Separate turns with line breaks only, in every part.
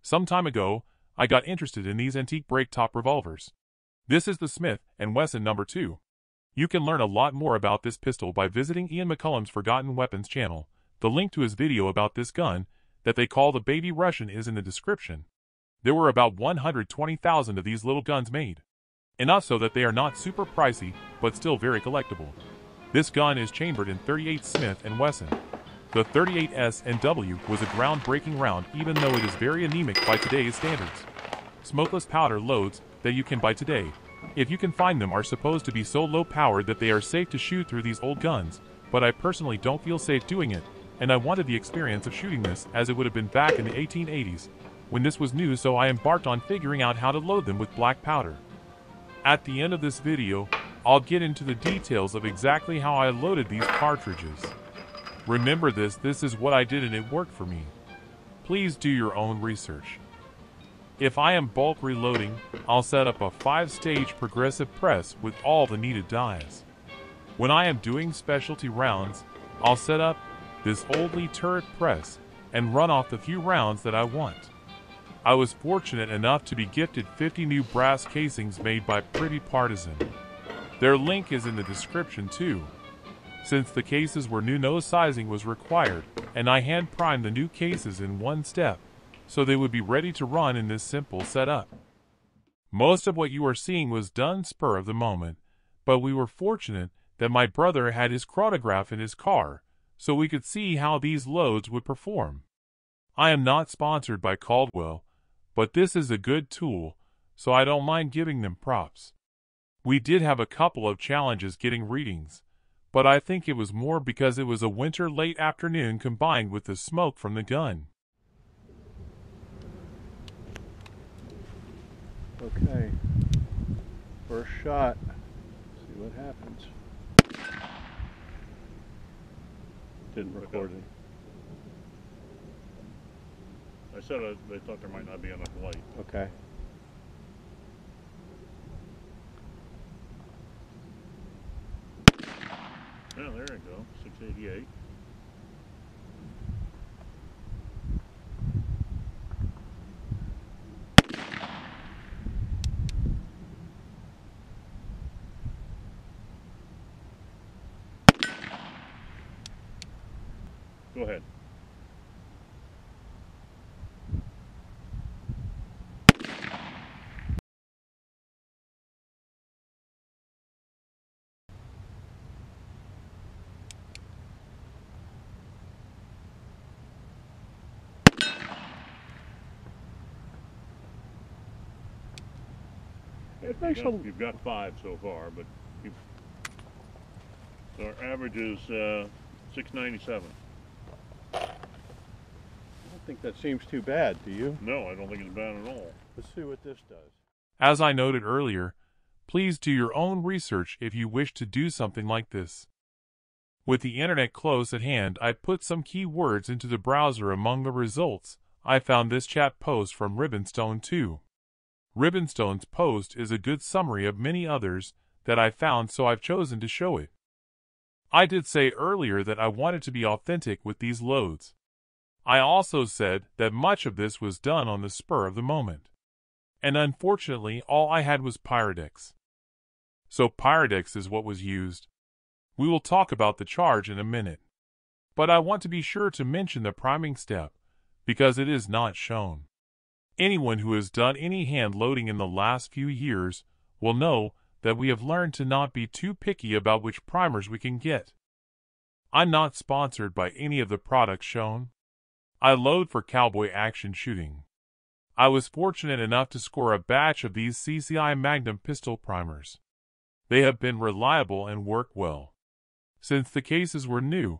Some time ago, I got interested in these antique break-top revolvers. This is the Smith and Wesson No. 2. You can learn a lot more about this pistol by visiting Ian McCullum's Forgotten Weapons channel. The link to his video about this gun, that they call the Baby Russian, is in the description. There were about 120,000 of these little guns made. Enough so that they are not super pricey, but still very collectible. This gun is chambered in .38 Smith and Wesson. The .38 S&W was a groundbreaking round, even though it is very anemic by today's standards. Smokeless powder loads that you can buy today, if you can find them, are supposed to be so low powered that they are safe to shoot through these old guns, but I personally don't feel safe doing it, and I wanted the experience of shooting this as it would have been back in the 1880s, when this was new, so I embarked on figuring out how to load them with black powder. At the end of this video, I'll get into the details of exactly how I loaded these cartridges. Remember this is what I did and it worked for me. Please do your own research. If I am bulk reloading, I'll set up a 5-stage progressive press with all the needed dies. When I am doing specialty rounds, I'll set up this oldly turret press and run off the few rounds that I want. I was fortunate enough to be gifted 50 new brass casings made by Pretty Partisan. Their link is in the description too. Since the cases were new, no sizing was required, and I hand primed the new cases in one step, so they would be ready to run in this simple setup. Most of what you are seeing was done spur of the moment, but we were fortunate that my brother had his chronograph in his car, so we could see how these loads would perform. I am not sponsored by Caldwell, but this is a good tool, so I don't mind giving them props. We did have a couple of challenges getting readings, but I think it was more because it was a winter late afternoon combined with the smoke from the gun.
Okay, first shot, see what happens. Didn't record it.
I said they thought there might not be enough light.
Okay.
Yeah, there you go, 688. Go ahead.
It makes a...
You've got 5 so far, but our average is 697.
I don't think that seems too bad, do you?
No, I don't think it's bad at all.
Let's see what this does.
As I noted earlier, please do your own research if you wish to do something like this. With the internet close at hand, I put some keywords into the browser. Among the results, I found this chat post from Ribbonstone 2. Ribbonstone's post is a good summary of many others that I found, so I've chosen to show it. I did say earlier that I wanted to be authentic with these loads. I also said that much of this was done on the spur of the moment. And unfortunately, all I had was Pyrodex. So Pyrodex is what was used. We will talk about the charge in a minute. But I want to be sure to mention the priming step, because it is not shown. Anyone who has done any hand loading in the last few years will know that we have learned to not be too picky about which primers we can get. I'm not sponsored by any of the products shown. I load for cowboy action shooting. I was fortunate enough to score a batch of these CCI Magnum pistol primers. They have been reliable and work well. Since the cases were new,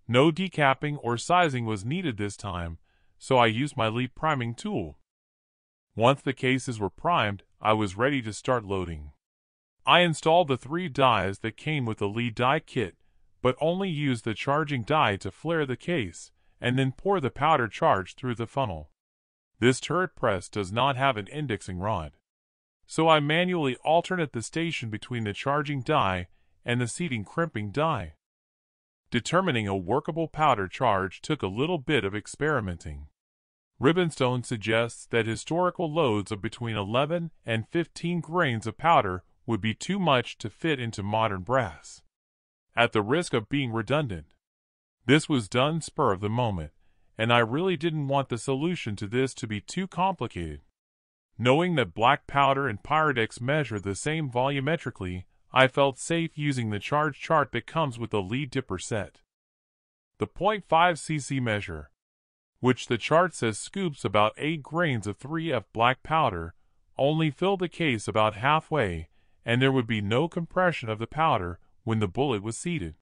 no decapping or sizing was needed this time, so I used my lead priming tool. Once the cases were primed, I was ready to start loading. I installed the 3 dies that came with the lead die kit, but only used the charging die to flare the case, and then pour the powder charge through the funnel. This turret press does not have an indexing rod, so I manually alternate the station between the charging die and the seating crimping die. Determining a workable powder charge took a little bit of experimenting. Ribbenstone suggests that historical loads of between 11 and 15 grains of powder would be too much to fit into modern brass. At the risk of being redundant, this was done spur of the moment, and I really didn't want the solution to this to be too complicated. Knowing that black powder and Pyrex measure the same volumetrically, I felt safe using the charge chart that comes with the lead dipper set. The 0.5 cc measure, which the chart says scoops about 8 grains of 3F black powder, only filled the case about halfway, and there would be no compression of the powder when the bullet was seated.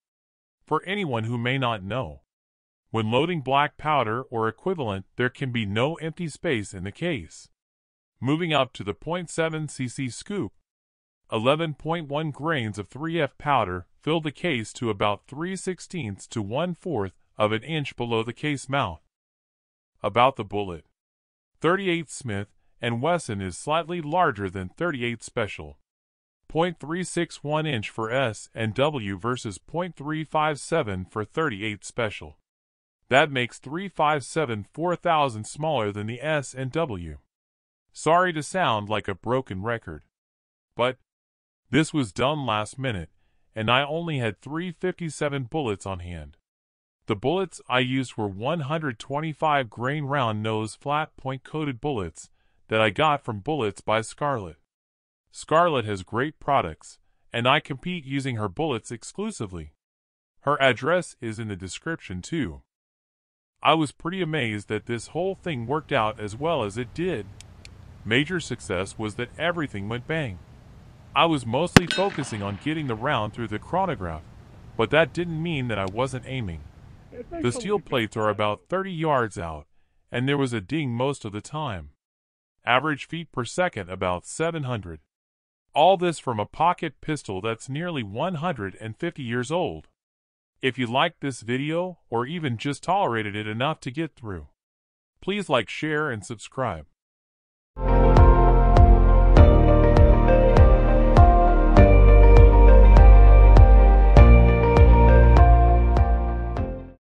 For anyone who may not know, when loading black powder or equivalent, there can be no empty space in the case. Moving up to the 0.7 cc scoop, 11.1 grains of 3F powder filled the case to about 3/16 to 1/4 of an inch below the case mouth. About the bullet, 38 Smith and Wesson is slightly larger than 38 Special. 0.361 inch for S and W versus 0.357 for 38 Special. That makes 357 4,000 smaller than the S and W. Sorry to sound like a broken record, but this was done last minute, and I only had 357 bullets on hand. The bullets I used were 125 grain round nose flat point coated bullets that I got from Bullets by Scarlett. Scarlett has great products, and I compete using her bullets exclusively. Her address is in the description too. I was pretty amazed that this whole thing worked out as well as it did. Major success was that everything went bang. I was mostly focusing on getting the round through the chronograph, but that didn't mean that I wasn't aiming. The steel plates are about 30 yards out, and there was a ding most of the time. Average feet per second about 700. All this from a pocket pistol that's nearly 150 years old. If you liked this video, or even just tolerated it enough to get through, please like, share, and subscribe.